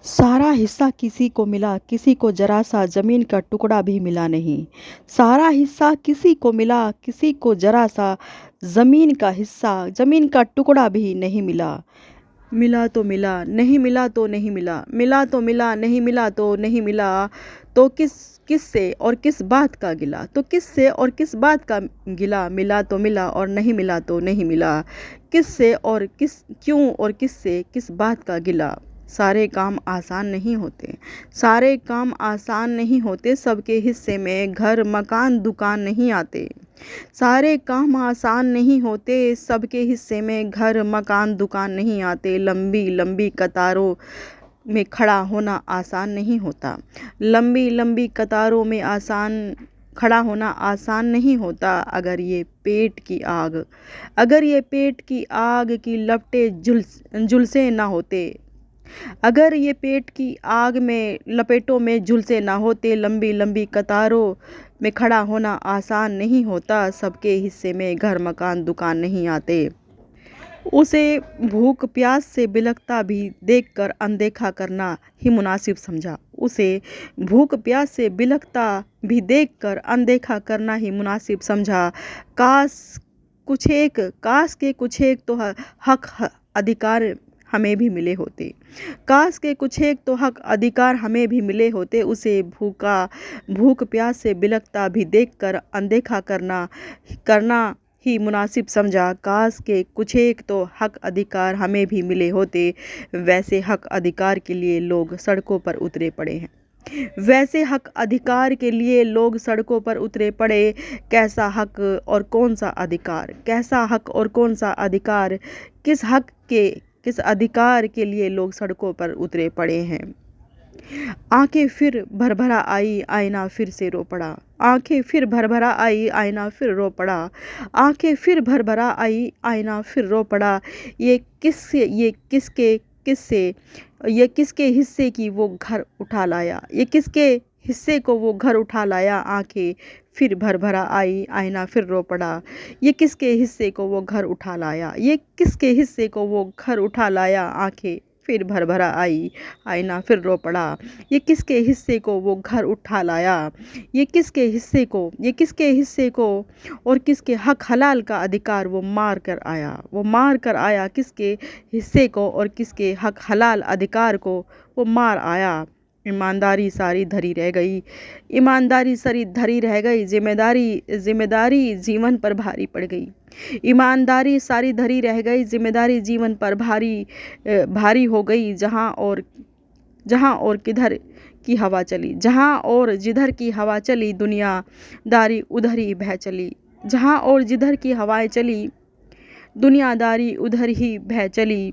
सारा हिस्सा किसी को मिला, किसी को जरा सा ज़मीन का टुकड़ा भी मिला नहीं। सारा हिस्सा किसी को मिला, किसी को जरा सा ज़मीन का टुकड़ा भी नहीं मिला। मिला तो मिला, नहीं मिला तो नहीं मिला, मिला तो मिला, नहीं मिला तो नहीं मिला। तो किस से और किस बात का गिला, तो किस से और किस बात का गिला। मिला तो मिला और नहीं मिला तो नहीं मिला। किस से और किस क्यों और किस से किस बात का गिला। सारे काम आसान नहीं होते, सारे काम आसान नहीं होते, सबके हिस्से में घर मकान दुकान नहीं आते। सारे काम आसान नहीं होते, सबके हिस्से में घर मकान दुकान नहीं आते। लंबी लंबी कतारों में खड़ा होना आसान नहीं होता, लंबी लंबी कतारों में खड़ा होना आसान नहीं होता। अगर ये पेट की आग की लपटें झुलसे ना होते, अगर ये पेट की आग में लपेटों में झुलसे ना होते। लंबी लंबी कतारों में खड़ा होना आसान नहीं होता, सबके हिस्से में घर मकान दुकान नहीं आते। उसे भूख प्यास से बिलखता भी देखकर अनदेखा करना ही मुनासिब समझा। उसे भूख प्यास से बिलखता भी देखकर अनदेखा करना ही मुनासिब समझा। काश काश के कुछ एक तो हक अधिकार हमें भी मिले होते। काश के कुछ एक तो हक अधिकार हमें भी मिले होते। उसे भूख प्यास से बिलखता भी देखकर अनदेखा करना ही मुनासिब समझा। काश के कुछ एक तो हक अधिकार हमें भी मिले होते। वैसे हक अधिकार के लिए लोग सड़कों पर उतरे पड़े हैं। वैसे हक अधिकार के लिए लोग सड़कों पर उतरे पड़े। कैसा हक और कौन सा अधिकार, कैसा हक और कौन सा अधिकार, किस अधिकार के लिए लोग सड़कों पर उतरे पड़े हैं। आंखें फिर भरभरा आई, आईना फिर से रो पड़ा। आंखें फिर भरभरा आई, आईना फिर रो पड़ा। आंखें फिर भरभरा आई, आईना फिर रो पड़ा। ये किसके हिस्से की वो घर उठा लाया। ये किसके हिस्से को वो घर उठा लाया। आंखें फिर भरभरा आई, आईना फिर रो पड़ा। ये किसके हिस्से को वो घर उठा लाया। ये किसके हिस्से को वो घर उठा लाया। आंखें फिर भरभरा आई, आईना फिर रो पड़ा। ये किसके हिस्से को वो घर उठा लाया। ये किसके हिस्से को और किसके हक हलाल का अधिकार वो मार कर आया। किसके हिस्से को और किसके हक हलाल अधिकार को वो मार आया। ईमानदारी सारी धरी रह गई, ईमानदारी सारी धरी रह गई। जिम्मेदारी जीवन पर भारी पड़ गई। ईमानदारी सारी धरी रह गई, जिम्मेदारी जीवन पर भारी हो गई। जहाँ और किधर की हवा चली, जहाँ और जिधर की हवा चली, दुनियादारी उधर ही बह चली। जहाँ और जिधर की हवाएं चली, दुनियादारी उधर ही बह चली।